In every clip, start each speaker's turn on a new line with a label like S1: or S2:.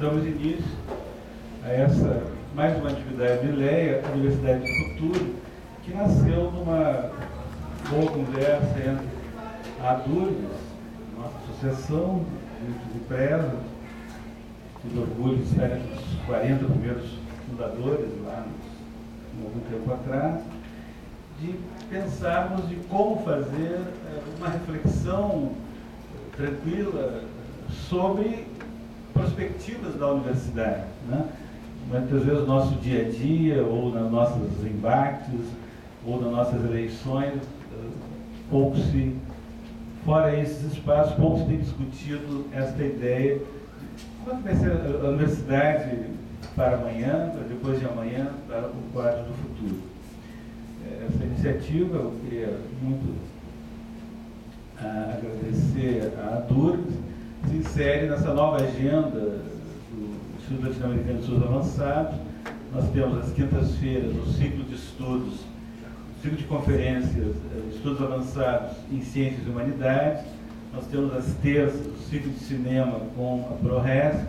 S1: damos início a essa mais uma atividade de LEA, a Universidade do Futuro, que nasceu numa boa conversa entre a Durgues, nossa associação de empresas, tive orgulho de estar entre os 40 primeiros fundadores lá algum tempo atrás, de pensarmos de como fazer uma reflexão tranquila sobre perspectivas da universidade, né? Muitas vezes no nosso dia a dia, ou nos nossos embates, ou nas nossas eleições, fora esses espaços, pouco se tem discutido esta ideia de como vai ser a universidade para amanhã, para depois de amanhã, para o quadro do futuro. Essa iniciativa, eu queria muito agradecer à Durgues, se insere nessa nova agenda do Instituto Latino-Americano de Estudos Avançados. Nós temos às quintas-feiras o ciclo de estudos, o ciclo de conferências, estudos avançados em ciências e humanidades. Nós temos às terças o ciclo de cinema com a ProResc.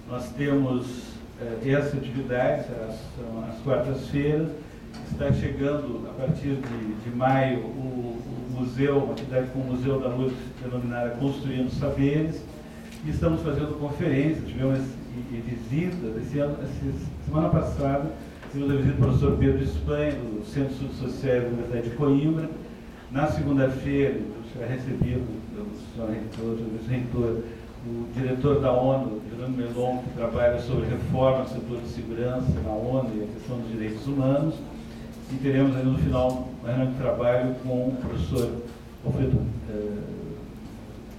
S1: Nós temos essa atividade, são as quartas-feiras. Está chegando, a partir de maio, o museu, uma atividade com o Museu da Luz, denominada Construindo Saberes, e estamos fazendo conferências, tivemos visitas. Semana passada, tivemos a visita do professor Pedro Espanha, do Centro de Estudos Sociais da Universidade de Coimbra. Na segunda-feira, será recebido pelo senhor reitor, o diretor da ONU, Jerônimo Melon, que trabalha sobre reforma no setor de segurança na ONU e a questão dos direitos humanos. E teremos ainda no final uma reunião de trabalho com o professor Alfredo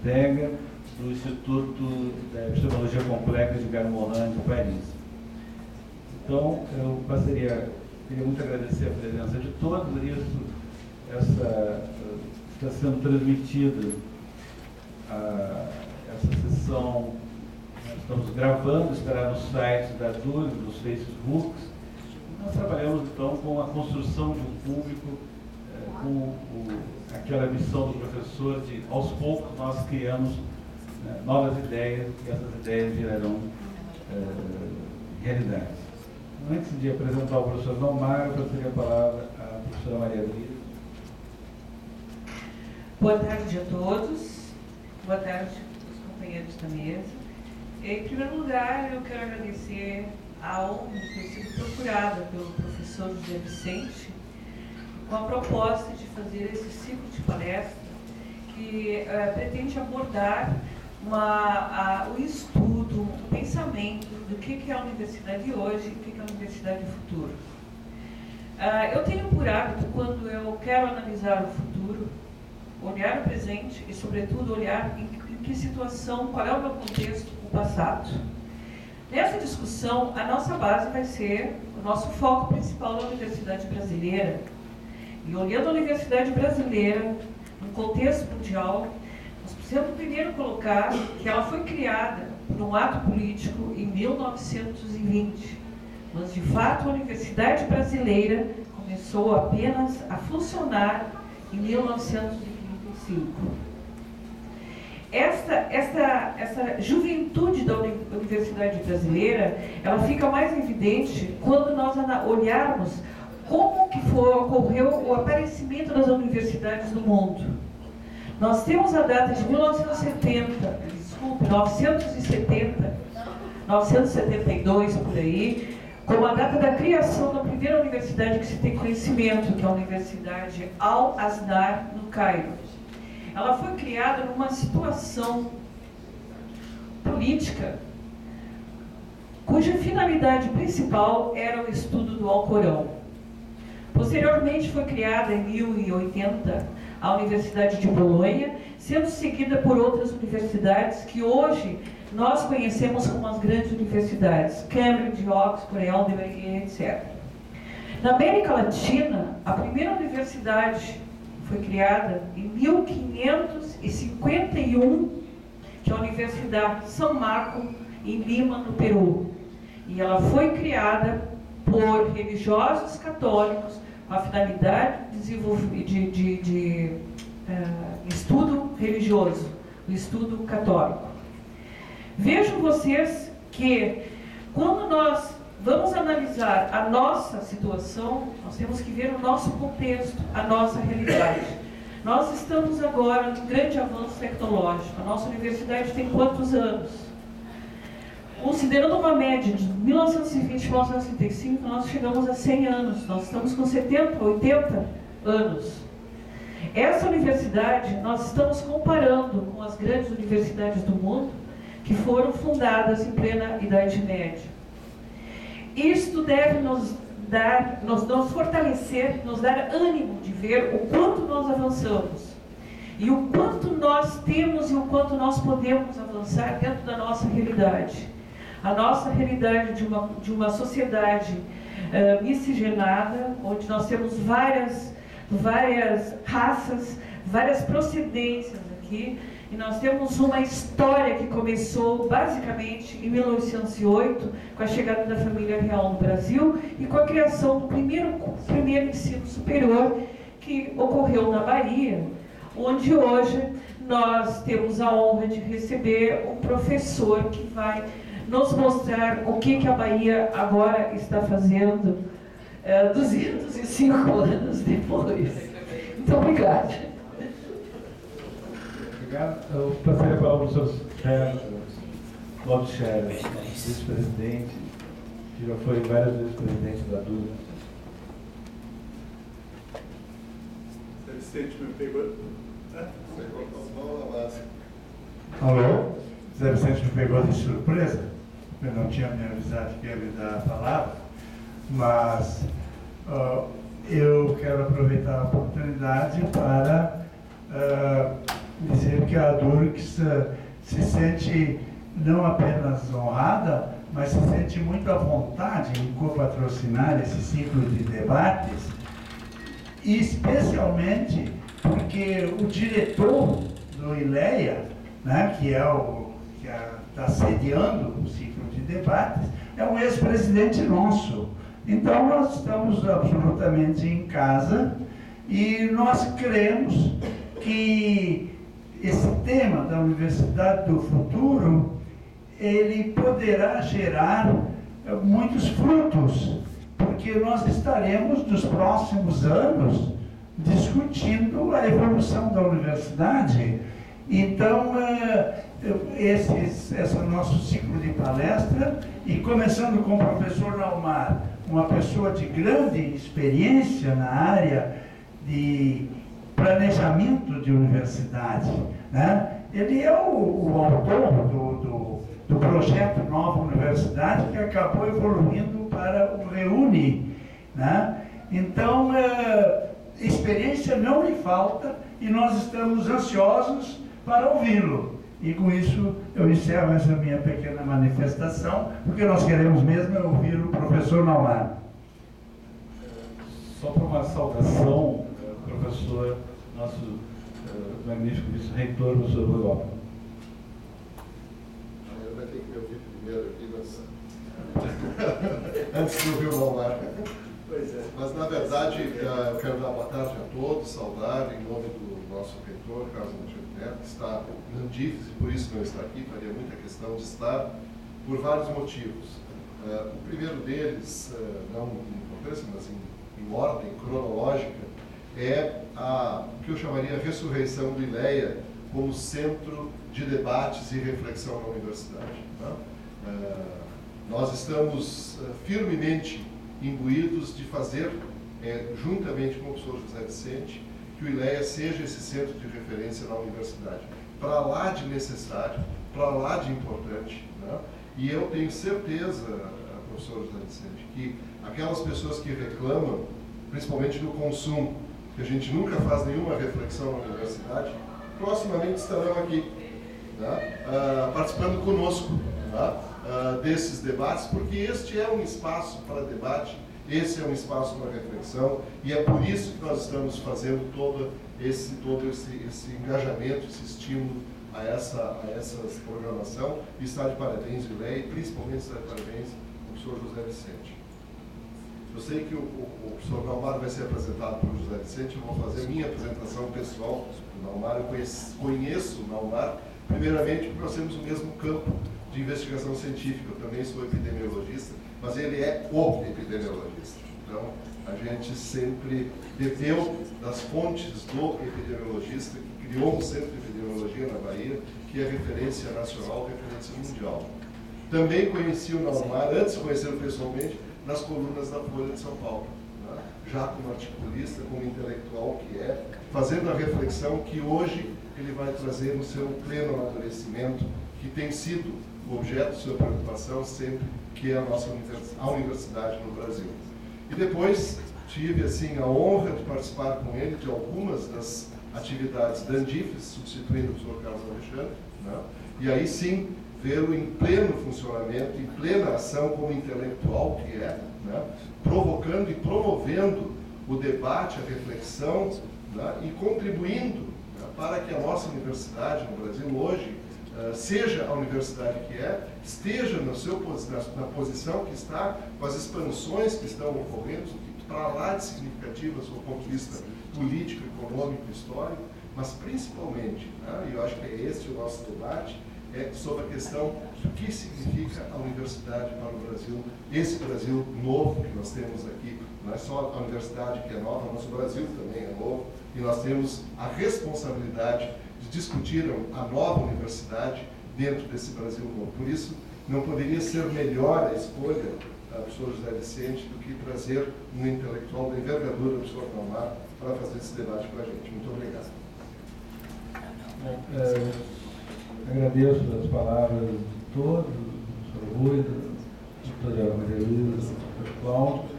S1: Tega, do Instituto de Epistemologia Complexa de Garmorin, de Paris. Então, eu queria muito agradecer a presença de todos. Está sendo transmitida essa sessão, nós estamos gravando, estará nos sites da Durgues, nos Facebooks. Nós trabalhamos, então, com a construção de um público, com aquela missão do professor de, aos poucos, nós criamos novas ideias, e essas ideias virarão realidade. Antes de apresentar o professor Dalmar, eu passaria a palavra à professora Maria Brito.
S2: Boa tarde a todos. Boa tarde aos companheiros da mesa. Em primeiro lugar, eu quero agradecer a honra de ter sido procurada pelo professor José Vicente com a proposta de fazer esse ciclo de palestra que pretende abordar o estudo, o pensamento do que é a universidade hoje e o que é a universidade do futuro. Eu tenho por hábito, quando eu quero analisar o futuro, olhar o presente e, sobretudo, olhar em que situação, qual é o meu contexto, o passado. Nessa discussão, a nossa base vai ser o nosso foco principal na universidade brasileira. E olhando a universidade brasileira, no contexto mundial, nós precisamos primeiro colocar que ela foi criada por um ato político em 1920. Mas, de fato, a universidade brasileira começou apenas a funcionar em 1935. Essa juventude da universidade brasileira, ela fica mais evidente quando nós olharmos como que ocorreu o aparecimento das universidades no mundo. Nós temos a data de 972, por aí, como a data da criação da primeira universidade que se tem conhecimento, que é a Universidade Al-Azhar, no Cairo. Ela foi criada numa situação política cuja finalidade principal era o estudo do Alcorão. Posteriormente foi criada em 1080 a Universidade de Bolonha, sendo seguida por outras universidades que hoje nós conhecemos como as grandes universidades, Cambridge, Oxford, Heidelberg, etc. Na América Latina, a primeira universidade foi criada em 1551, que é a Universidade São Marco, em Lima, no Peru. E ela foi criada por religiosos católicos com a finalidade de estudo religioso, o estudo católico. Vejam vocês que quando nós vamos analisar a nossa situação, nós temos que ver o nosso contexto, a nossa realidade. Nós estamos agora num grande avanço tecnológico. A nossa universidade tem quantos anos? Considerando uma média de 1920 a 1935, nós chegamos a 100 anos. Nós estamos com 70, 80 anos. Essa universidade, nós estamos comparando com as grandes universidades do mundo que foram fundadas em plena Idade Média. Isto deve nos fortalecer, nos dar ânimo de ver o quanto nós avançamos e o quanto nós temos e o quanto nós podemos avançar dentro da nossa realidade. A nossa realidade de uma sociedade miscigenada, onde nós temos várias raças, várias procedências aqui, e nós temos uma história que começou basicamente em 1908, com a chegada da família real no Brasil e com a criação do primeiro ensino superior, que ocorreu na Bahia, onde hoje nós temos a honra de receber um professor que vai nos mostrar o que a Bahia agora está fazendo 205 anos depois. Muito obrigada.
S1: Obrigado. Eu passei a palavra para o Sr. Cláudio Scherer, vice-presidente, que já foi várias vezes presidente da DURA.
S3: Vicente me pegou.
S4: Alô? Zé Vicente me pegou de surpresa, eu não tinha me avisado que ia me dar a palavra, mas eu quero aproveitar a oportunidade para dizer que a DURCS se sente não apenas honrada, mas se sente muito à vontade em copatrocinar esse ciclo de debates, e especialmente porque o diretor do ILEA, né, que está sediando o ciclo de debates, é um ex-presidente nosso. Então nós estamos absolutamente em casa e nós cremos que esse tema da Universidade do Futuro, ele poderá gerar muitos frutos, porque nós estaremos nos próximos anos discutindo a evolução da universidade. Então, esse é o nosso ciclo de palestra, e começando com o professor Naumar, uma pessoa de grande experiência na área de planejamento de universidade, né? Ele é o autor do projeto Nova Universidade, que acabou evoluindo para o Reúne, né? Então, experiência não lhe falta e nós estamos ansiosos para ouvi-lo. E com isso eu encerro essa minha pequena manifestação, porque nós queremos mesmo ouvir o professor Naumar.
S1: Só para uma saudação, professor, nosso magnífico vice-reitor, professor Rui Lopes.
S3: Eu vai ter que me ouvir primeiro aqui, antes de ouvir o Naumar. Pois é. Mas, na verdade, eu quero dar boa tarde a todos, saudar em nome do nosso reitor, Carlos Monteiro Neto, que está em Andifes e por isso não está aqui, faria muita questão de estar, por vários motivos. O primeiro deles, não em importância, mas em ordem cronológica, é o que eu chamaria a ressurreição do ILEA como centro de debates e reflexão na universidade. Né? Nós estamos firmemente imbuídos de fazer, juntamente com o professor José Vicente, que o ILEA seja esse centro de referência na universidade. Para lá de necessário, para lá de importante. Né? E eu tenho certeza, professor José Vicente, que aquelas pessoas que reclamam, principalmente do consumo, que a gente nunca faz nenhuma reflexão na universidade, proximamente estarão aqui, né? Participando conosco, né? Desses debates, porque este é um espaço para debate, esse é um espaço para reflexão, e é por isso que nós estamos fazendo todo esse engajamento, esse estímulo a essa programação, e está de parabéns o ILEA, e principalmente está de parabéns o professor José Vicente. Eu sei que o professor Naumar vai ser apresentado pelo José Vicente, eu vou fazer minha apresentação pessoal do Naumar. Eu conheço o Naumar, primeiramente porque nós temos o mesmo campo de investigação científica. Eu também sou epidemiologista, mas ele é o epidemiologista. Então, a gente sempre bebeu das fontes do epidemiologista, que criou um centro de epidemiologia na Bahia, que é referência nacional, referência mundial. Também conheci o Naumar, antes de conhecê-lo pessoalmente, nas colunas da Folha de São Paulo, né? Já como articulista, como intelectual que é, fazendo a reflexão que hoje ele vai trazer no seu pleno amadurecimento, que tem sido o objeto de sua preocupação sempre, que é a universidade no Brasil. E depois tive assim a honra de participar com ele de algumas das atividades da Andifes, substituindo o professor Carlos Alexandre, né? E aí sim vê-lo em pleno funcionamento, em plena ação como intelectual que é, né? Provocando e promovendo o debate, a reflexão, né? E contribuindo, né? Para que a nossa universidade no Brasil hoje seja a universidade que é, esteja na posição que está, com as expansões que estão ocorrendo, para lá de significativas do ponto de vista político, econômico, histórico, mas principalmente, né, e eu acho que é esse o nosso debate, é sobre a questão do que significa a universidade para o Brasil, esse Brasil novo que nós temos aqui. Não é só a universidade que é nova, mas o Brasil também é novo, e nós temos a responsabilidade de discutir a nova universidade dentro desse Brasil novo. Por isso, não poderia ser melhor a escolha do professor José Vicente do que trazer um intelectual da envergadura do professor Naumar para fazer esse debate com a gente. Muito obrigado.
S1: Agradeço as palavras de todos, do professor Rui, da doutora Maria Luísa, do professor Cláudio.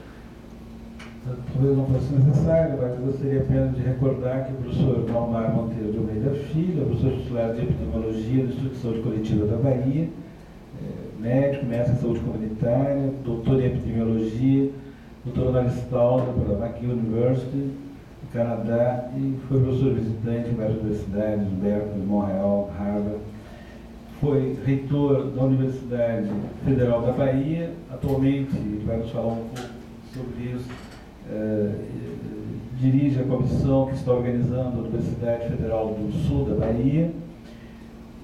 S1: Talvez não fosse necessário, mas eu gostaria apenas de recordar que o professor Naumar Monteiro de Almeida Filho é professor titular de Epidemiologia do Instituto de Saúde Coletiva da Bahia, médico, mestre em saúde comunitária, doutor em epidemiologia, doutor honoris causa pela McGill University, do Canadá, e foi professor visitante em várias universidades, Berkeley, Montreal, Harvard. Foi reitor da Universidade Federal da Bahia. Atualmente, ele vai nos falar um pouco sobre isso. Dirige a comissão que está organizando a Universidade Federal do Sul da Bahia.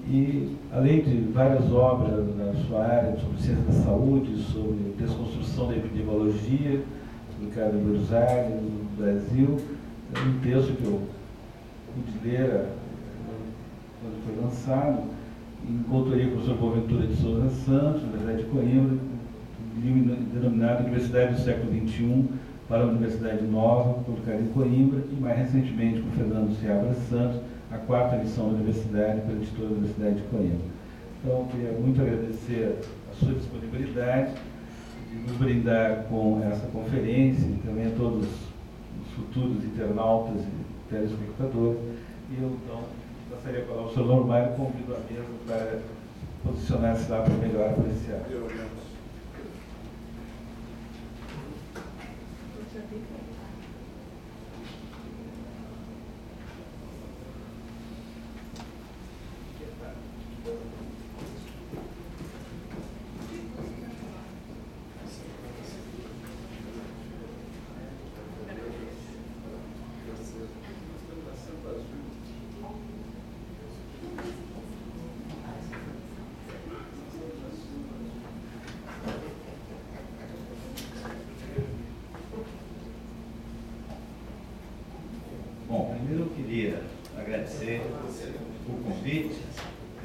S1: E, além de várias obras na sua área sobre ciência da saúde, sobre desconstrução da epidemiologia, publicado em Buenos Aires, no Brasil, um texto que eu pude ler quando foi lançado, em coautoria com o professor Boaventura de Souza Santos, na Universidade de Coimbra, denominado Universidade do Século XXI para a Universidade Nova, publicado em Coimbra, e mais recentemente com Fernando Seabra Santos, a 4ª edição da Universidade, pela editora da Universidade de Coimbra. Então, eu queria muito agradecer a sua disponibilidade de nos brindar com essa conferência e também a todos os futuros internautas e telespectadores. E eu, então, passaria a palavra ao Sr. Naumar e convido a mesa para posicionar-se lá para melhor apreciar.
S5: Bom, primeiro eu queria agradecer o convite,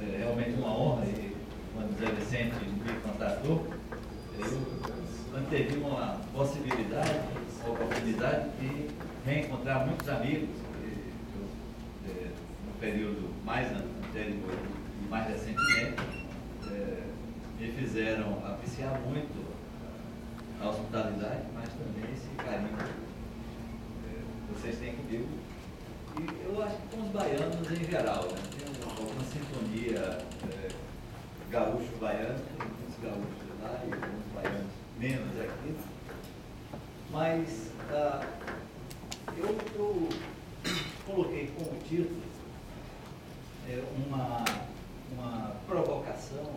S5: é realmente uma honra, e quando o Zé Vicente me contatou, eu antevi uma possibilidade, uma oportunidade de reencontrar muitos amigos que no período mais anterior e mais recentemente me fizeram apreciar muito a hospitalidade, mas também esse carinho que vocês têm comigo. E eu acho que com os baianos em geral, né? Tem alguma sintonia gaúcho-baiano, tem muitos gaúchos lá e alguns baianos menos aqui. Mas eu coloquei como título uma provocação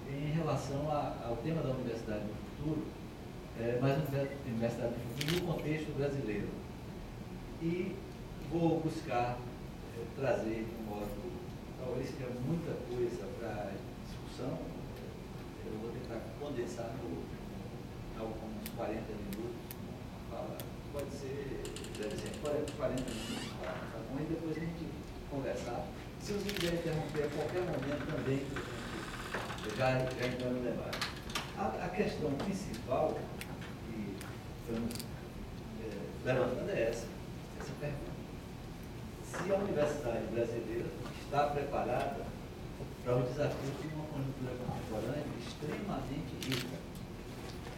S5: em relação ao tema da Universidade do Futuro, mas a Universidade do Futuro no contexto brasileiro. E vou buscar trazer de um modo, talvez tenha muita coisa para discussão, eu vou tentar condensar algo como uns 40 minutos, fala, pode ser, deve ser 40 minutos, tá bom? E depois a gente conversar. Se você quiser interromper a qualquer momento também, já entrando no debate. A questão principal que estamos levantando é essa pergunta. Se a universidade brasileira está preparada para o desafio de uma conjuntura contemporânea extremamente rica.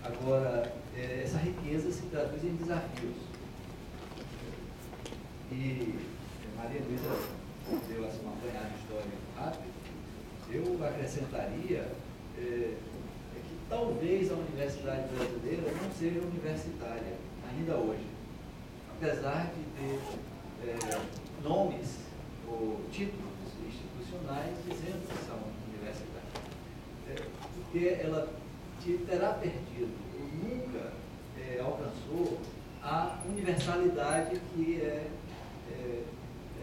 S5: Agora, essa riqueza se traduz em desafios. E Maria Luísa deu assim, uma apanhada histórica rápida. Eu acrescentaria que talvez a universidade brasileira não seja universitária ainda hoje, apesar de ter nomes ou títulos institucionais dizendo que são universidade, porque ela terá perdido ou nunca alcançou a universalidade que é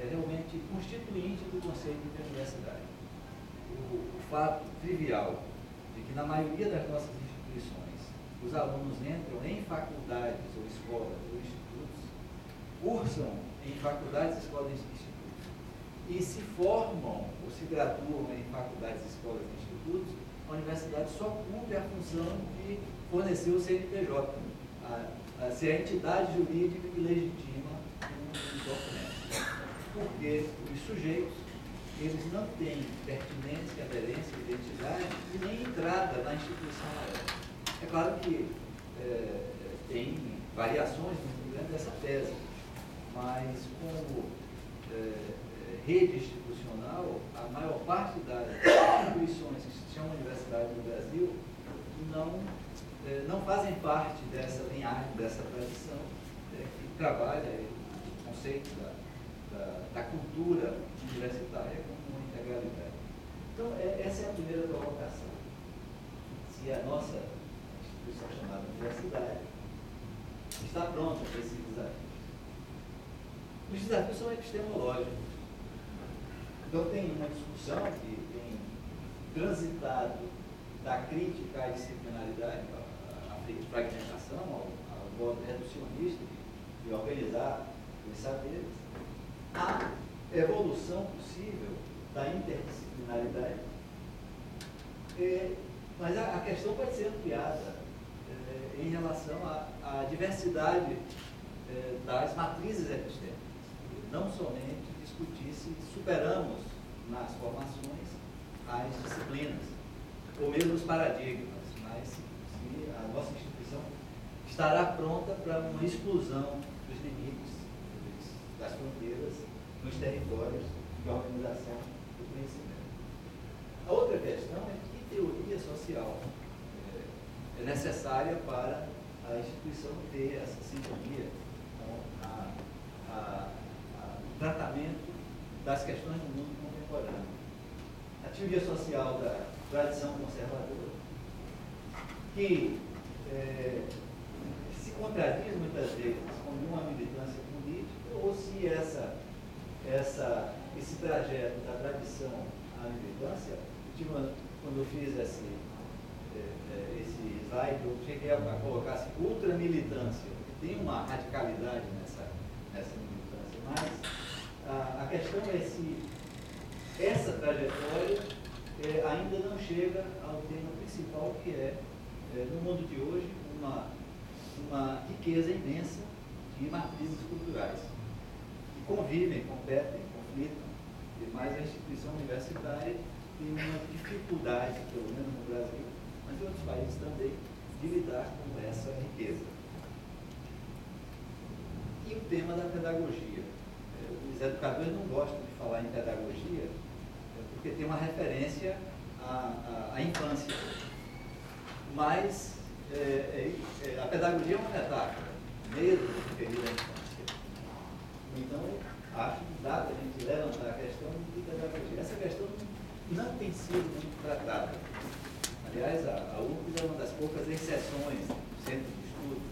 S5: realmente constituinte do conceito de universidade. O fato trivial de que na maioria das nossas instituições os alunos entram em faculdades ou escolas ou institutos, cursam em faculdades, escolas e institutos, e se formam ou se graduam em faculdades, escolas e institutos, a universidade só cumpre a função de fornecer o CNPJ, ser a entidade jurídica que legitima um documento. Porque os sujeitos, eles não têm pertinência, aderência, identidade e nem entrada na instituição maior. É claro que tem variações muito grandes dessa tese, mas como rede institucional, a maior parte das instituições que se chamam universidades no Brasil não fazem parte dessa linhagem, dessa tradição que trabalha o conceito da cultura universitária como uma integralidade. Então, essa é a primeira provocação. Se a nossa instituição chamada universidade está pronta para esse desafio. Os desafios são epistemológicos. Então, tem uma discussão que tem transitado da crítica à disciplinaridade, à fragmentação, ao modo reducionista de organizar os saberes, a evolução possível da interdisciplinaridade, mas a questão pode ser ampliada em relação à diversidade das matrizes epistêmicas. Não somente discutir se superamos nas formações as disciplinas, ou mesmo os paradigmas, mas se a nossa instituição estará pronta para uma exclusão dos limites, das fronteiras, nos territórios de organização do conhecimento. A outra questão é que teoria social é necessária para a instituição ter essa sintonia com o tratamento das questões do mundo contemporâneo. A teoria social da tradição conservadora, que se contradiz muitas vezes com uma militância política, ou se esse trajeto da tradição à militância, quando eu fiz esse slide, eu cheguei a colocar assim, ultramilitância, porque tem uma radicalidade nessa militância, mas a questão é se essa trajetória ainda não chega ao tema principal, que no mundo de hoje, uma riqueza imensa de matrizes culturais, que convivem, competem, conflitam, mas a instituição universitária tem uma dificuldade, pelo menos no Brasil, mas em outros países também, de lidar com essa riqueza. E o tema da pedagogia. Os educadores não gostam de falar em pedagogia, porque tem uma referência à infância. Mas a pedagogia é uma metáfora, mesmo referida à infância. Então, acho que dá para a gente levantar a questão de pedagogia. Essa questão não tem sido muito tratada. Aliás, a UFRGS é uma das poucas exceções do Centro de Estudos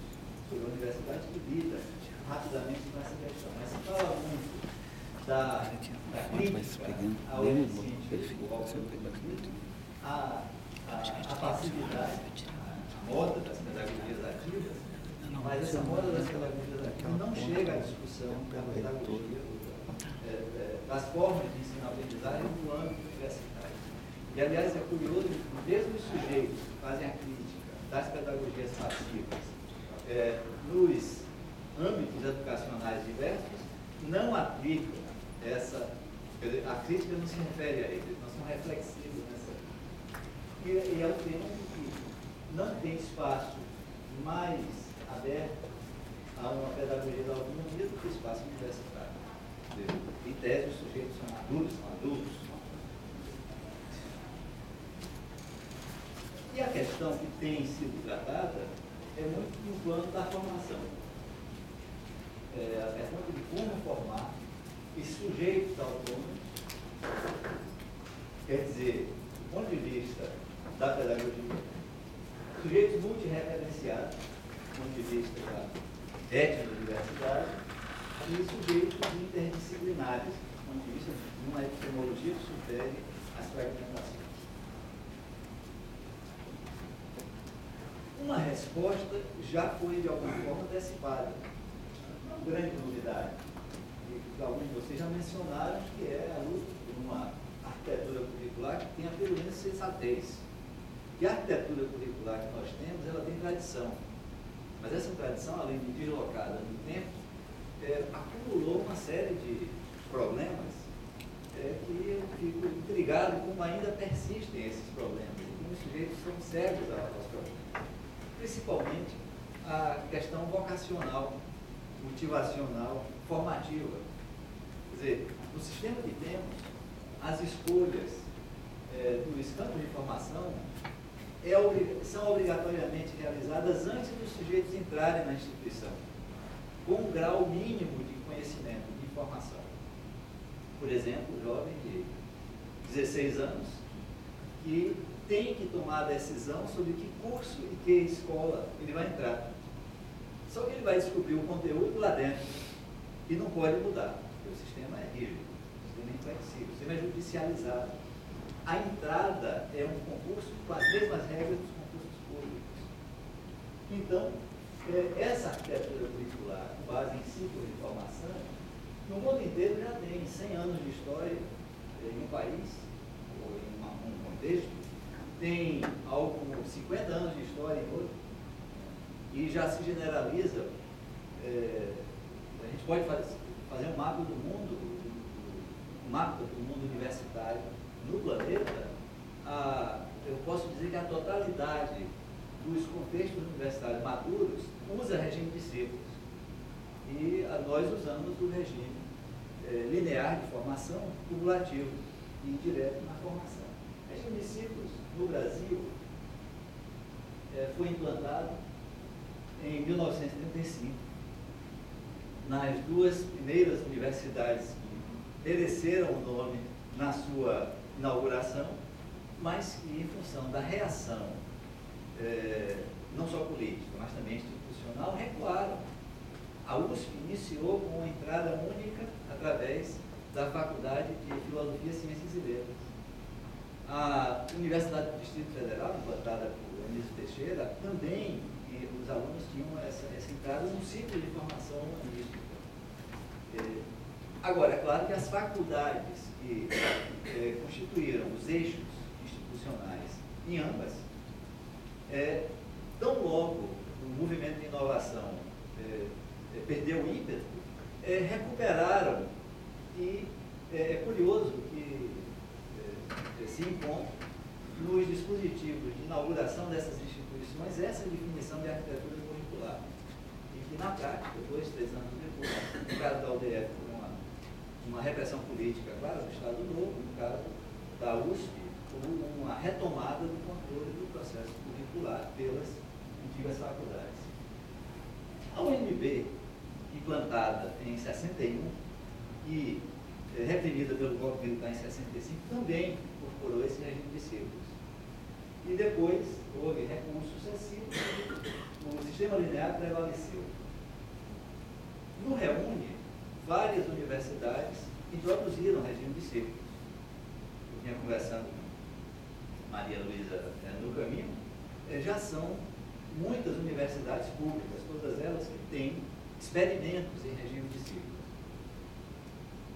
S5: sobre a Universidade que lida rapidamente com essa questão. Mas se fala muito da crítica ao ensino científico, ao produtivismo, a passividade, a moda das pedagogias ativas, mas essa moda das pedagogias ativas não chega à discussão da pedagogia, das formas de ensino-aprendizagem no âmbito universitário. E, aliás, é curioso que mesmo os sujeitos que fazem a crítica das pedagogias passivas nos âmbitos educacionais diversos, não aplicam essa... A crítica não se refere a eles, não são reflexivos nessa... E é um tema que não tem espaço mais aberto a uma pedagogia da autonomia do que o espaço universitário. Em tese, os sujeitos são maduros, são adultos. E a questão que tem sido tratada é muito no plano da formação. A questão de como formar e sujeitos autônomos, quer dizer, do ponto de vista da pedagogia, sujeitos multireferenciados, do ponto de vista da etnodiversidade, e sujeitos interdisciplinares, do ponto de vista de uma epistemologia que supere as fragmentações. Uma resposta já foi, de alguma forma, antecipada. Uma grande novidade, que alguns de vocês já mencionaram, que é a luta por uma arquitetura curricular que tenha pelo menos sensatez. E a arquitetura curricular que nós temos, ela tem tradição. Mas essa tradição, além de deslocada no tempo, acumulou uma série de problemas que eu fico intrigado como ainda persistem esses problemas. E como os sujeitos são cegos aos problemas. Principalmente a questão vocacional, motivacional, formativa. Quer dizer, no sistema que temos, as escolhas dos campos de formação são obrigatoriamente realizadas antes dos sujeitos entrarem na instituição, com um grau mínimo de conhecimento, de informação. Por exemplo, um jovem de 16 anos que tem que tomar a decisão sobre que curso e que escola ele vai entrar. Só que ele vai descobrir o conteúdo lá dentro e não pode mudar, porque o sistema é rígido, o sistema é inflexível, o sistema é judicializado. A entrada é um concurso com as mesmas regras dos concursos públicos. Então, essa arquitetura curricular, com base em ciclo de formação, no mundo inteiro já tem 100 anos de história em um país, ou em um contexto, tem algo como 50 anos de história em outro, e já se generaliza. A gente pode fazer um mapa do mundo, um mapa do mundo universitário no planeta. Eu posso dizer que a totalidade dos contextos universitários maduros usa regime de ciclos. E nós usamos o regime linear de formação cumulativo e direto na formação. O regime de ciclos no Brasil foi implantado em 1935, nas duas primeiras universidades que mereceram o nome na sua inauguração, mas que, em função da reação, não só política, mas também institucional, recuaram. A USP iniciou com uma entrada única através da Faculdade de Filosofia, Ciências e Letras. A Universidade do Distrito Federal, implantada por Anísio Teixeira, também, e os alunos tinham essa entrada num ciclo de formação humanística. Agora, é claro que as faculdades que constituíram os eixos institucionais em ambas, tão logo o movimento de inovação perdeu o ímpeto, recuperaram, e é curioso que se encontra nos dispositivos de inauguração dessas instituições essa definição de arquitetura curricular, e que na prática, 2, 3 anos depois, no caso da UDF, por uma repressão política, claro, do Estado Novo, no caso da USP, por uma retomada do controle do processo curricular pelas antigas faculdades. A UNB, implantada em 61 e reprimida pelo golpe militar em 65, também incorporou esse regime de ciclos. E depois houve recursos sucessivos, o sistema linear prevaleceu. No Reúne, várias universidades introduziram o regime de ciclos. Eu vinha conversando Maria Luísa no caminho, já são muitas universidades públicas, todas elas que têm experimentos em regime de ciclo.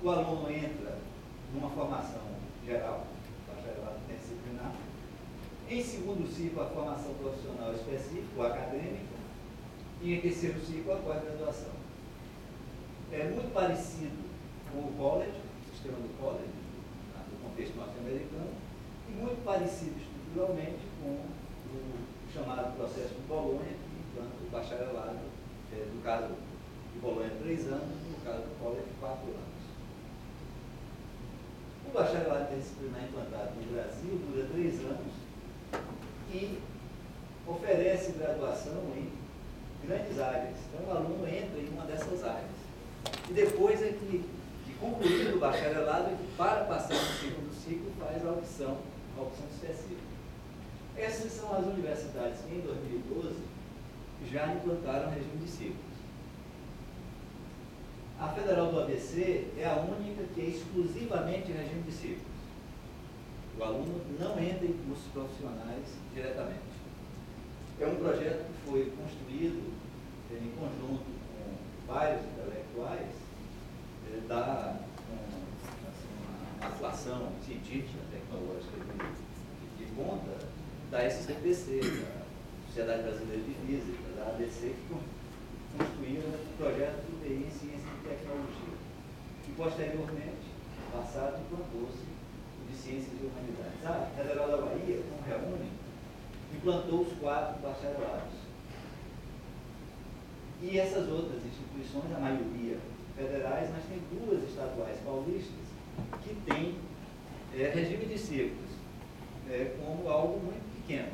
S5: O aluno entra numa formação geral, bacharelado interdisciplinar. Em segundo ciclo, a formação profissional específica, o acadêmico, e em terceiro ciclo, a pós-graduação. É muito parecido com o college, o sistema do college, no contexto norte-americano, e muito parecido estruturalmente com o chamado processo de Bolonha, que implanta o bacharelado, no caso de Bolonha 3 anos, no caso do college 4 anos. O bacharelado interdisciplinar implantado no Brasil dura 3 anos e oferece graduação em grandes áreas. Então, o aluno entra em uma dessas áreas. E depois é que concluído o bacharelado, para passar no segundo ciclo, faz a opção específica. Essas são as universidades que, em 2012, já implantaram regime de ciclos. A Federal do ABC é a única que é exclusivamente regime de ciclos. O aluno não entra em cursos profissionais diretamente. É um projeto que foi construído em conjunto com vários intelectuais, dá uma atuação científica, tecnológica de ponta da SCPC, da Sociedade Brasileira de Física, da ABC, que construíram um projeto de TI em Ciência e Tecnologia. E, posteriormente, passado, implantou-se o de Ciências e Humanidades. A Federal da Bahia, como reúne, implantou os 4 bacharelados. E essas outras instituições, a maioria federais, mas tem 2 estaduais paulistas que têm regime de ciclos como algo muito pequeno.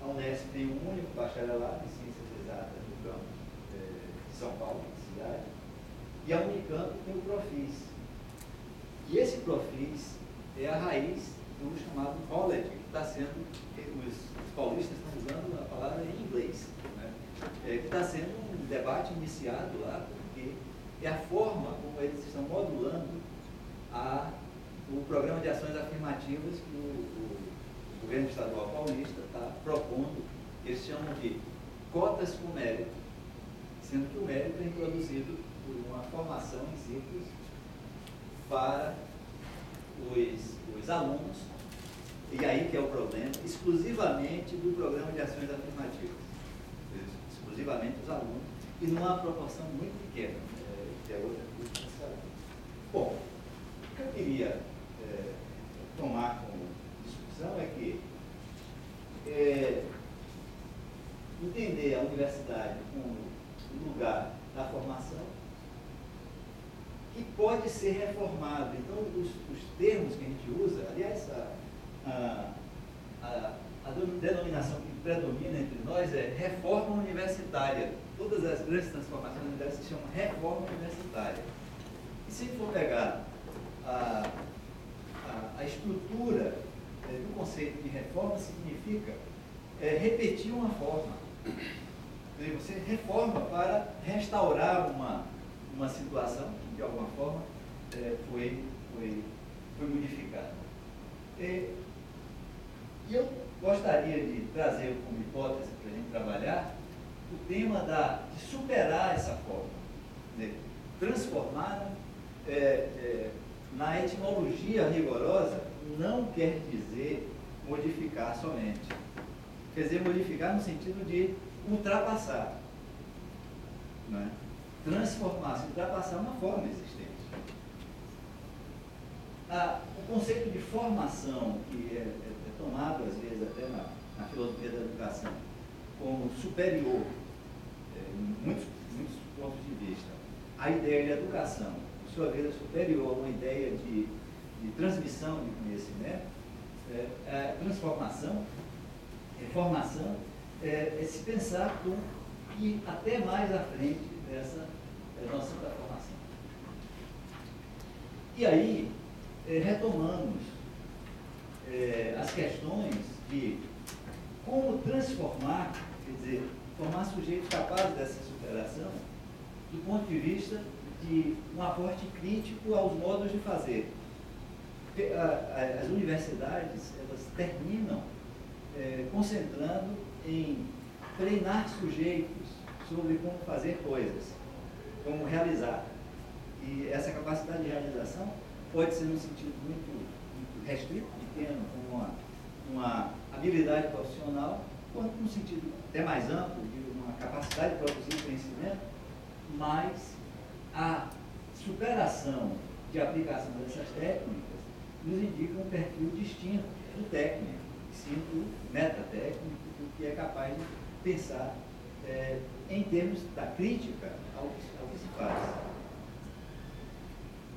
S5: A Unesp tem um único bacharelado em Ciências Exatas no campo de São Paulo, cidade, e a Unicamp tem o Profis. E esse Profis é a raiz do chamado college, que está sendo, os paulistas estão usando a palavra em inglês, né? Que está sendo um debate iniciado lá, porque é a forma como eles estão modulando o programa de ações afirmativas que o governo estadual paulista está propondo, que eles chamam de cotas com mérito, sendo que o mérito é introduzido por uma formação em ciclos para os alunos, e aí que é o problema, exclusivamente do programa de ações afirmativas, exclusivamente os alunos, e numa proporção muito pequena, que é outra coisa. Bom, o que eu queria tomar como discussão é que entender a universidade como um lugar da formação que pode ser reformado. Então, os termos que a gente usa, aliás, a denominação que predomina entre nós é reforma universitária. Todas as grandes transformações universitárias se chamam reforma universitária. E se a gente for pegar a estrutura do conceito de reforma, significa repetir uma forma. Você reforma para restaurar uma situação que, de alguma forma, foi modificada. E eu gostaria de trazer como hipótese para a gente trabalhar o tema de superar essa forma, né? Transformar na etimologia rigorosa não quer dizer modificar somente. Quer dizer, modificar no sentido de ultrapassar, né? Transformar, se ultrapassar uma forma existente. O conceito de formação, que é tomado às vezes até na filosofia da educação como superior, em muitos pontos de vista, a ideia de educação, por sua vez, é superior a uma ideia de transmissão de conhecimento, transformação, formação, é se pensar com ir até mais à frente dessa noção da formação. E aí, retomamos as questões de como transformar, quer dizer, formar sujeitos capazes dessa superação do ponto de vista de um aporte crítico aos modos de fazer. Porque as universidades, elas terminam concentrando em treinar sujeitos sobre como fazer coisas, como realizar. E essa capacidade de realização pode ser num sentido muito restrito, pequeno, como uma habilidade profissional, quanto num sentido até mais amplo, de uma capacidade de produzir conhecimento, mas a superação de aplicação dessas técnicas nos indica um perfil distinto do técnico, sim do metatécnico, do que é capaz de pensar em termos da crítica ao que se faz.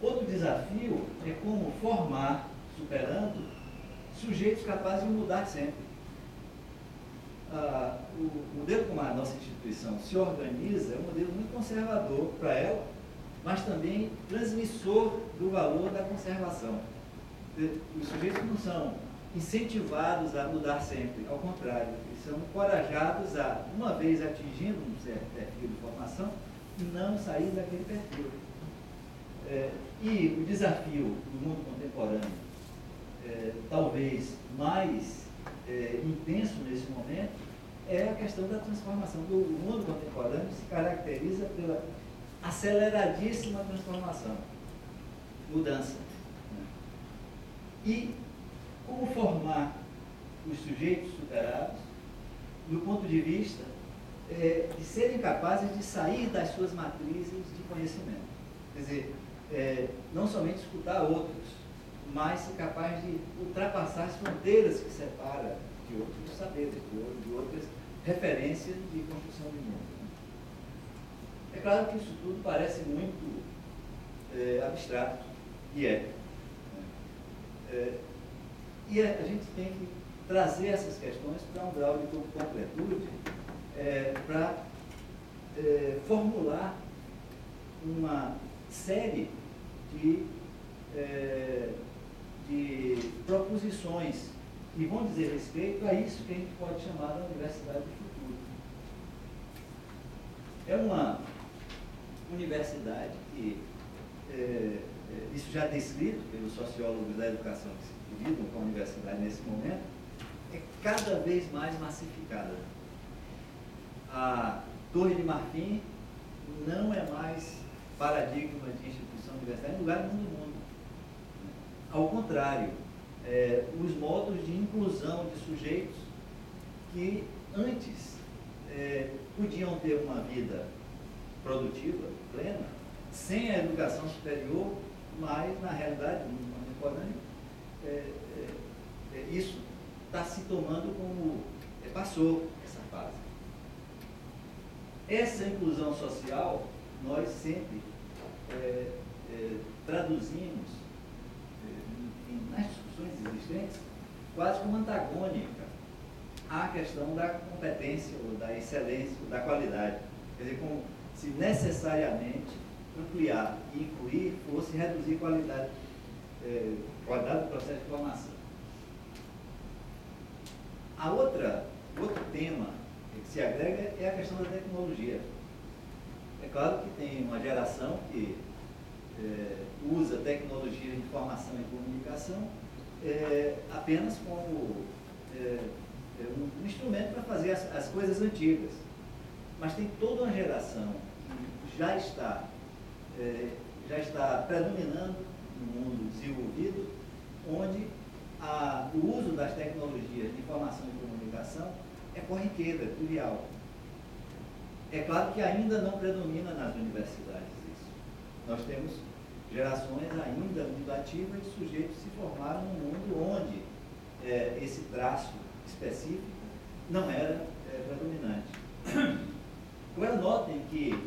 S5: Outro desafio é como formar, superando, sujeitos capazes de mudar sempre. O modelo como a nossa instituição se organiza é um modelo muito conservador para ela, mas também transmissor do valor da conservação. Os sujeitos não são incentivados a mudar sempre, ao contrário, eles são encorajados a, uma vez atingindo um certo perfil de formação, não sair daquele perfil. E o desafio do mundo contemporâneo, talvez mais intenso nesse momento, é a questão da transformação. O mundo contemporâneo se caracteriza pela aceleradíssima transformação, mudança. E como formar os sujeitos superados do ponto de vista de serem capazes de sair das suas matrizes de conhecimento. Quer dizer, não somente escutar outros, mas ser capaz de ultrapassar as fronteiras que separam de outros saberes, de outras referências de construção de mundo. É claro que isso tudo parece muito abstrato, e e a gente tem que trazer essas questões para um grau de completude, para formular uma série de proposições que vão dizer respeito a isso que a gente pode chamar da Universidade do Futuro. É uma universidade que, isso já é descrito pelos sociólogos da educação que lidam com a universidade nesse momento, é cada vez mais massificada. A Torre de Marfim não é mais paradigma de instituição universitária em lugar nenhum do mundo. Ao contrário, os modos de inclusão de sujeitos que antes podiam ter uma vida produtiva, plena, sem a educação superior, mas na realidade, no mundo contemporâneo, isso está se tomando como passou essa fase. Essa inclusão social, nós sempre traduzimos nas discussões existentes quase como antagônica à questão da competência, ou da excelência, ou da qualidade. Quer dizer, como se necessariamente ampliar e incluir fosse reduzir qualidade do processo de formação. Outro tema que se agrega é a questão da tecnologia. É claro que tem uma geração que usa tecnologia de informação e comunicação apenas como um instrumento para fazer as coisas antigas. Mas tem toda uma geração que já está predominando no mundo desenvolvido, onde o uso das tecnologias de informação e comunicação é corriqueiro, é trivial. É claro que ainda não predomina nas universidades isso. Nós temos gerações ainda muito ativas de sujeitos que se formaram num mundo onde esse traço específico não era predominante. Agora notem que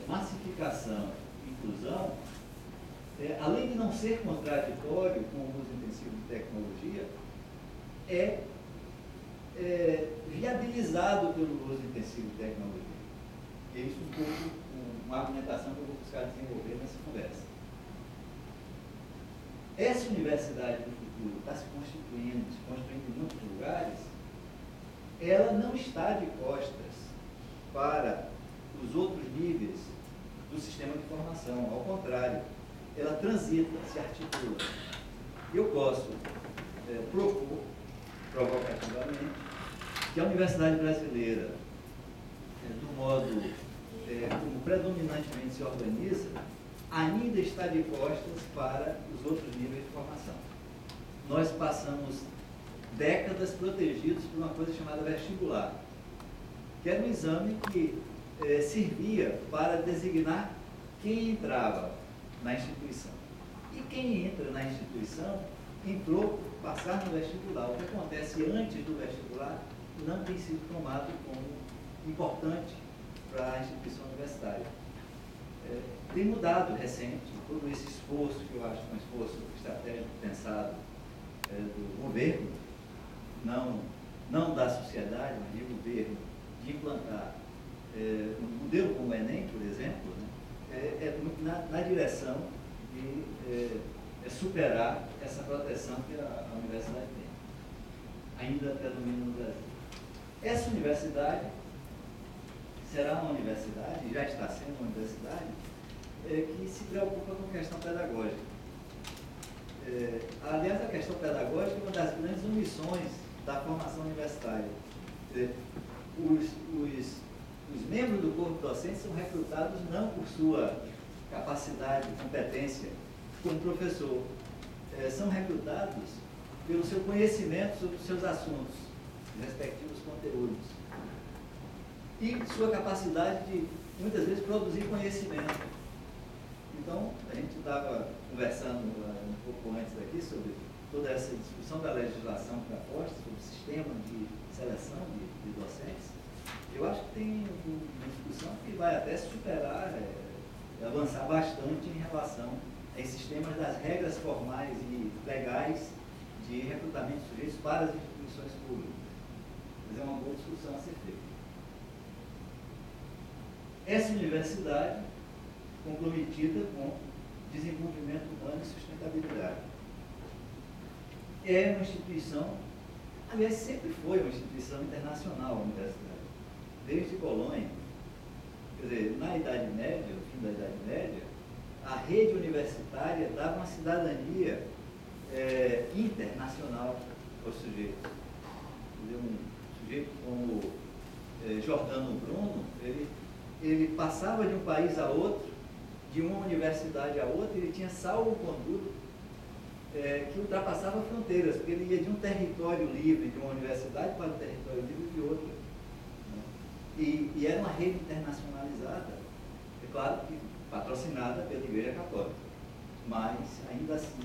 S5: massificação e inclusão, além de não ser contraditório com o uso intensivo de tecnologia, é viabilizado pelo uso intensivo de tecnologia. E isso é um pouco uma argumentação que eu vou buscar desenvolver nessa conversa. Essa universidade do futuro está se construindo em muitos lugares, ela não está de costas para os outros níveis do sistema de formação. Ao contrário, ela transita, se articula. Eu posso propor, provocativamente, que a Universidade Brasileira, do modo como predominantemente se organiza, ainda está de costas para os outros níveis de formação. Nós passamos décadas protegidos por uma coisa chamada vestibular, que era um exame que servia para designar quem entrava na instituição. E quem entra na instituição entrou por passar no vestibular. O que acontece antes do vestibular não tem sido tomado como importante para a instituição universitária. Tem mudado recente, todo esse esforço, que eu acho que é um esforço estratégico pensado do governo, não da sociedade, mas do governo, de implantar um modelo como o Enem, por exemplo, né, muito na direção de superar essa proteção que a universidade tem. Ainda predomina no Brasil. Essa universidade será uma universidade, já está sendo uma universidade, que se preocupa com a questão pedagógica. Aliás, a questão pedagógica é uma das grandes omissões da formação universitária. Os membros do corpo docente são recrutados não por sua capacidade, competência como professor, são recrutados pelo seu conhecimento sobre os seus assuntos, respectivos conteúdos, e sua capacidade de, muitas vezes, produzir conhecimento. Então, a gente estava conversando um pouco antes aqui sobre toda essa discussão da legislação que está posta, sobre o sistema de seleção de docentes. Eu acho que tem uma discussão que vai até superar, avançar bastante em relação a esses temas das regras formais e legais de recrutamento de sujeitos para as instituições públicas. Mas é uma boa discussão a ser feita. Essa universidade comprometida com desenvolvimento humano e sustentabilidade. É uma instituição, aliás, sempre foi uma instituição internacional, a universidade. Desde Bolonha, quer dizer, na Idade Média, no fim da Idade Média, a rede universitária dava uma cidadania internacional aos sujeitos. Quer dizer, um sujeito como Giordano Bruno, ele passava de um país a outro, de uma universidade a outra, ele tinha salvo-conduto que ultrapassava fronteiras, porque ele ia de um território livre de uma universidade para um território livre de outra. Né? E era uma rede internacionalizada, é claro que patrocinada pela Igreja Católica, mas ainda assim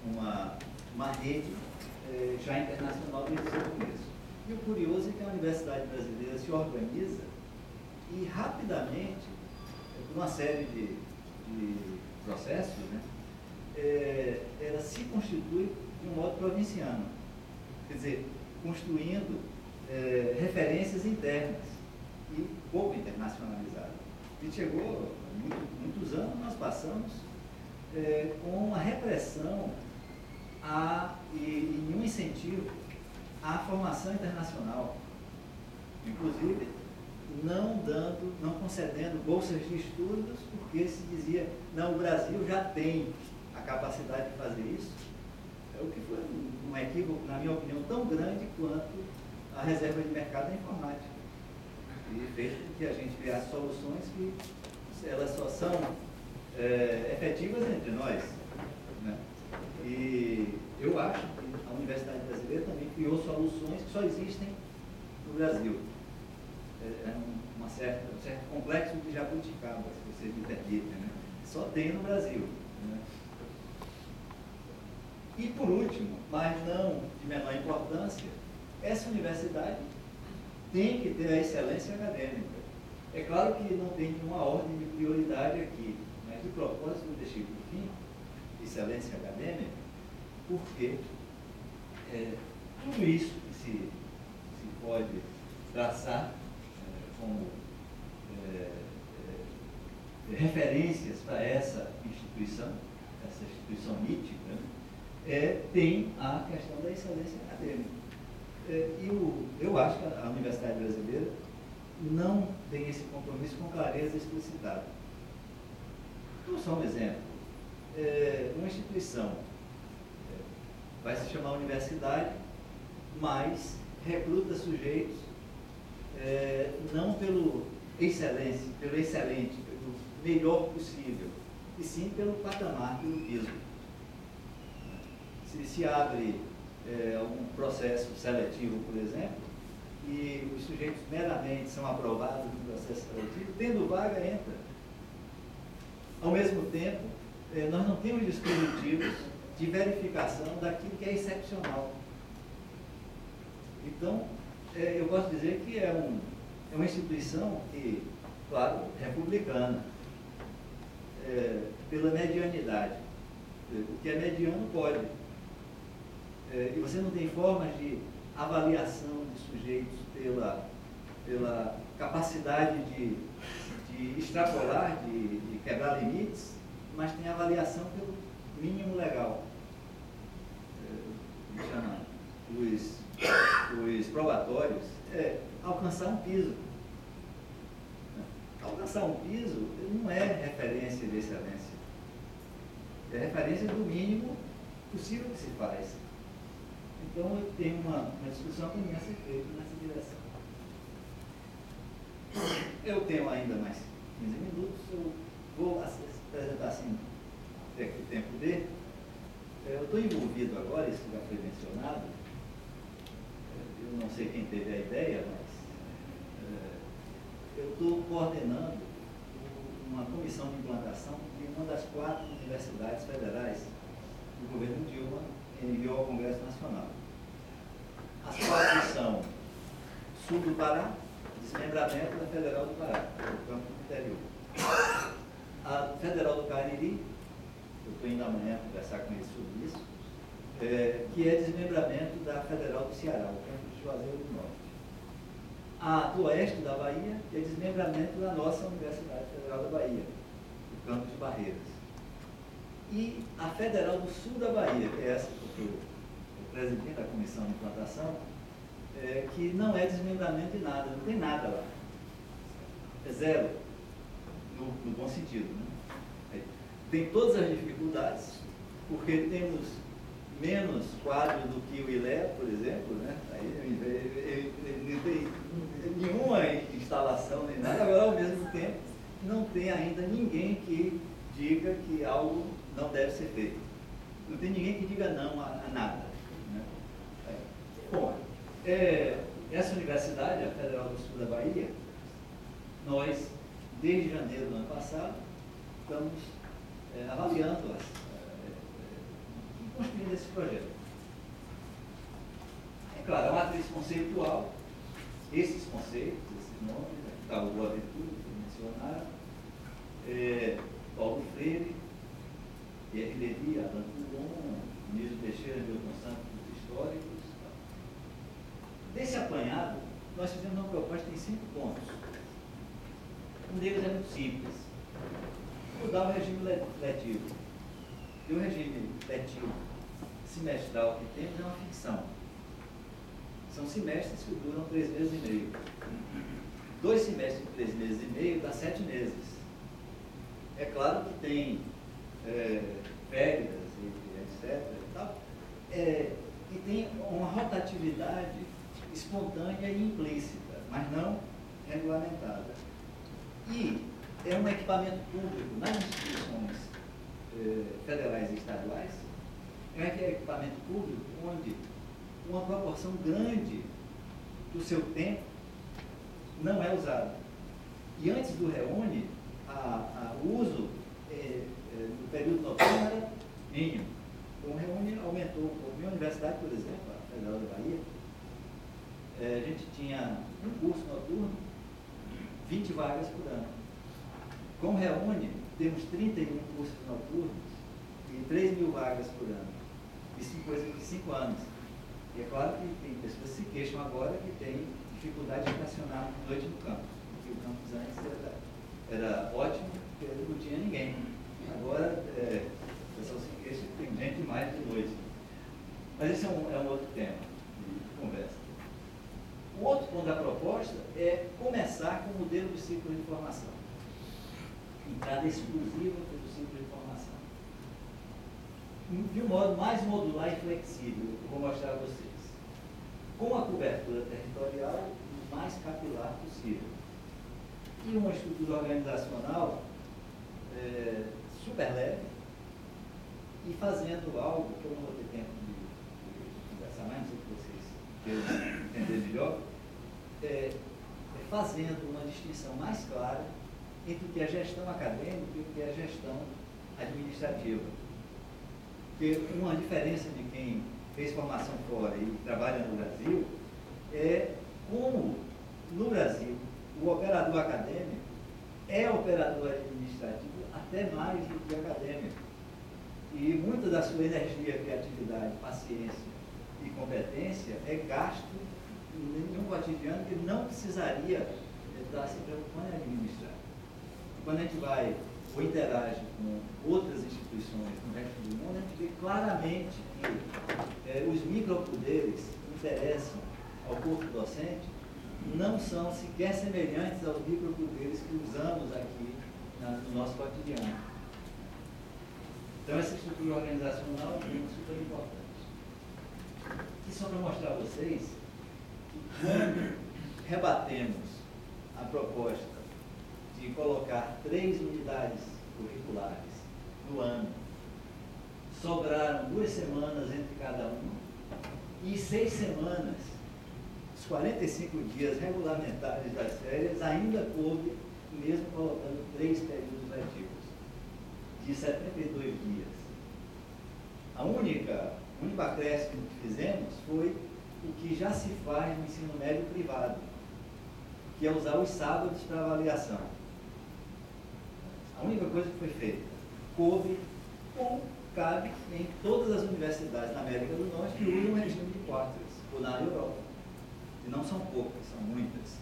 S5: uma rede já internacional desde o seu começo. E o curioso é que a Universidade Brasileira se organiza e rapidamente, por uma série de processos, né, ela se constitui de um modo provinciano, quer dizer, construindo referências internas e pouco internacionalizada. E chegou, muitos anos, nós passamos com uma repressão e um incentivo à formação internacional, inclusive não concedendo bolsas de estudos, porque se dizia, não, o Brasil já tem a capacidade de fazer isso, o que foi um equívoco, na minha opinião, tão grande quanto a reserva de mercado da informática. E fez com que a gente criasse soluções que elas só são efetivas entre nós. Né? E eu acho que a Universidade Brasileira também criou soluções que só existem no Brasil. Um certo complexo de jabuticaba, se vocês me permitem, né? Só tem no Brasil. Né? E por último, mas não de menor importância, essa universidade tem que ter a excelência acadêmica. É claro que não tem nenhuma ordem de prioridade aqui, mas de propósito eu deixei por fim, excelência acadêmica, porque tudo isso que se pode traçar como referências para essa instituição mítica, né, tem a questão da excelência acadêmica. Eu acho que a Universidade Brasileira não tem esse compromisso com clareza explicitado. Então, só um exemplo. uma instituição vai se chamar universidade, mas recruta sujeitos não pelo excelente, pelo melhor possível, e sim pelo patamar, pelo piso. Se abre algum processo seletivo, por exemplo, e os sujeitos meramente são aprovados no processo seletivo, tendo vaga, entra. Ao mesmo tempo, nós não temos dispositivos de verificação daquilo que é excepcional. Então, eu posso dizer que é uma instituição que, claro, republicana, pela medianidade. O que é mediano pode. E você não tem formas de avaliação de sujeitos pela capacidade de extrapolar, de quebrar limites, mas tem avaliação pelo mínimo legal. Os probatórios alcançar um piso. Alcançar um piso não é referência de excelência. É referência do mínimo possível que se faz. Então, eu tenho uma discussão que ia ser feita nessa direção. Eu tenho ainda mais 15 minutos, eu vou apresentar assim, o tempo dele. Eu estou envolvido agora, isso já foi mencionado, eu não sei quem teve a ideia, mas eu estou coordenando uma comissão de implantação de uma das 4 universidades federais que o governo Dilma enviou ao Congresso Nacional. As 4 são Sul do Pará, desmembramento da Federal do Pará, do campo interior. A Federal do Cariri, eu estou indo amanhã conversar com eles sobre isso, que é desmembramento da Federal do Ceará, o campo de Juazeiro do Norte. A do Oeste da Bahia, que é desmembramento da nossa Universidade Federal da Bahia, o campo de Barreiras. E a Federal do Sul da Bahia, que é essa que eu presidindo a comissão de implantação, que não é desmembramento de nada, não tem nada lá. É zero, no bom sentido. Né? Tem todas as dificuldades, porque temos menos quadros do que o ILE, por exemplo, né? Aí não tem nenhuma instalação nem nada, agora ao mesmo tempo não tem ainda ninguém que diga que algo não deve ser feito. Não tem ninguém que diga não a nada. Né? Bom, essa universidade, a Federal do Sul da Bahia, nós, desde janeiro do ano passado, estamos avaliando construindo esse projeto. É claro, a matriz conceitual, esses conceitos, esses nomes, está o Boa Ventura, que mencionaram, Paulo Freire, Pierre Lévy, Alain Coulon, Nísio Teixeira, Milton Santos, históricos. Desse apanhado, nós fizemos uma proposta em 5 pontos. Um deles é muito simples. Mudar o regime letivo. E o regime letivo semestral que temos é uma ficção. São semestres que duram 3 meses e meio. 2 semestres de 3 meses e meio dá 7 meses. É claro que tem férias e etc. E, tal, e tem uma rotatividade espontânea e implícita, mas não regulamentada. E é um equipamento público nas instituições federais e estaduais, é equipamento público onde uma proporção grande do seu tempo não é usado. E antes do REUNE, o uso no período noturno era mínimo. Então, o REUNE aumentou um pouco. Minha universidade, por exemplo, a Federal da Bahia, a gente tinha um curso noturno, 20 vagas por ano. Com o REUNE, temos 31 cursos noturnos e 3.000 vagas por ano. Isso em coisa de 5 anos. E é claro que tem pessoas que se queixam agora que tem dificuldade de estacionar à noite no campus. Porque o campus antes era ótimo, porque não tinha ninguém. Agora, o pessoal se queixa que tem gente mais de noite. Mas esse é um outro tema de conversa. O outro ponto da proposta é começar com o modelo de ciclo de formação. Entrada exclusiva pelo ciclo de formação. de um modo mais modular e flexível, que eu vou mostrar a vocês, com a cobertura territorial o mais capilar possível. E uma estrutura organizacional super leve, e fazendo algo que eu não vou ter tempo de conversar mais, não sei se vocês queiram entender melhor, fazendo uma distinção mais clara entre o que é gestão acadêmica e o que é gestão administrativa. Porque uma diferença de quem fez formação fora e trabalha no Brasil é como, no Brasil, o operador acadêmico é operador administrativo até mais do que acadêmico. E muita da sua energia, criatividade, paciência e competência é gasto em um cotidiano que não precisaria estar se preocupando em administrar. Quando a gente vai ou interage com outras instituições no resto do mundo, a gente vê claramente que os micropoderes que interessam ao corpo docente não são sequer semelhantes aos micropoderes que usamos aqui no nosso cotidiano. Então, essa estrutura organizacional é super importante. E só para mostrar a vocês que quando rebatemos a proposta de colocar 3 unidades curriculares no ano, sobraram 2 semanas entre cada uma, e 6 semanas, os 45 dias regulamentares das férias, ainda coube, mesmo colocando 3 períodos letivos, de 72 dias. A única acréscimo que fizemos foi o que já se faz no ensino médio privado, que é usar os sábados para avaliação. A única coisa que foi feita, coube ou cabe em todas as universidades na América do Norte que usam o regime de quartas, ou na Europa. E não são poucas, são muitas.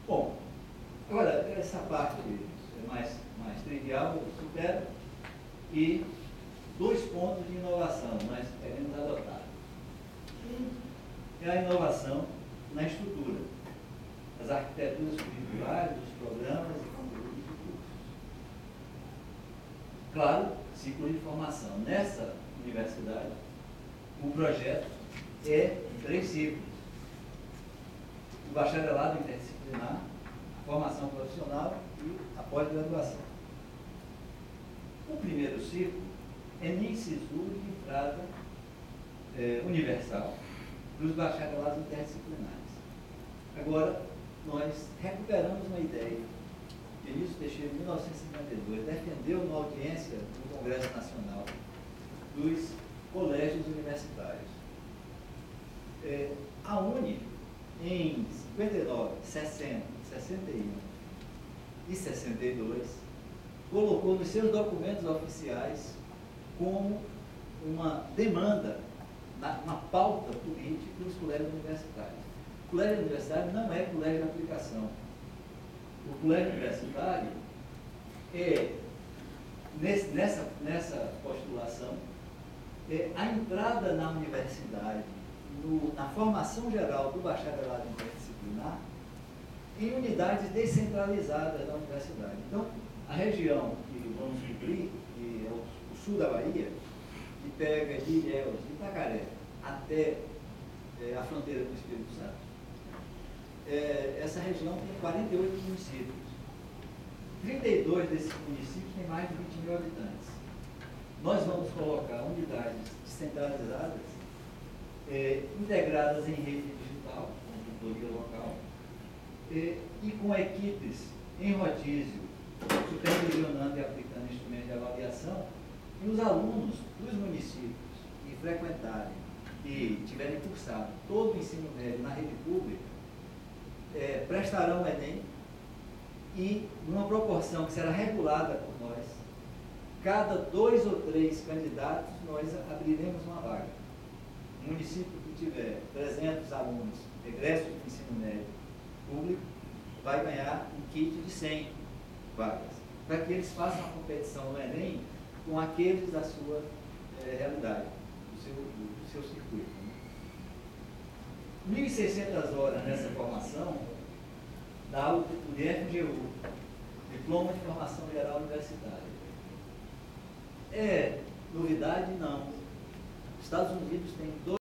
S5: Bom, agora, essa parte mais trivial, eu supero, e 2 pontos de inovação nós queremos adotar. Um é a inovação na estrutura, as arquiteturas curriculares, os programas e conteúdos de cursos. Claro, ciclo de formação. Nessa universidade, o projeto é 3 ciclos. O bacharelado interdisciplinar, a formação profissional e a pós-graduação. O primeiro ciclo é nem SISU de entrada universal dos bacharelados interdisciplinares. Agora, nós recuperamos uma ideia que Vinícius Teixeira, em 1952, defendeu numa audiência do Congresso Nacional dos colégios universitários. A UNE, em 59, 60, 61 e 62, colocou nos seus documentos oficiais como uma demanda, uma pauta política dos colégios universitários. O colégio universitário não é colégio de aplicação. O colégio universitário é, nessa postulação, a entrada na universidade, na formação geral do bacharelado interdisciplinar, em unidades descentralizadas da universidade. Então, a região que vamos cobrir, que é o sul da Bahia, que pega de Ilhéus, de Itacaré, até a fronteira com o Espírito Santo, essa região tem 48 municípios. 32 desses municípios têm mais de 20 mil habitantes. Nós vamos colocar unidades descentralizadas, integradas em rede digital, com tutoria local, e com equipes em rodízio, supervisionando e aplicando instrumentos de avaliação, e os alunos dos municípios que frequentarem e tiverem cursado todo o ensino médio na rede pública, prestarão o Enem e, numa proporção que será regulada por nós, cada 2 ou 3 candidatos, nós abriremos uma vaga. Um município que tiver 300 alunos egressos do ensino médio público vai ganhar um kit de 100 vagas, para que eles façam a competição no Enem com aqueles da sua realidade, do seu circuito. 1.600 horas nessa formação dá o DFGU, Diploma de Formação Geral Universitária.
S6: Novidade, não. Estados Unidos tem 2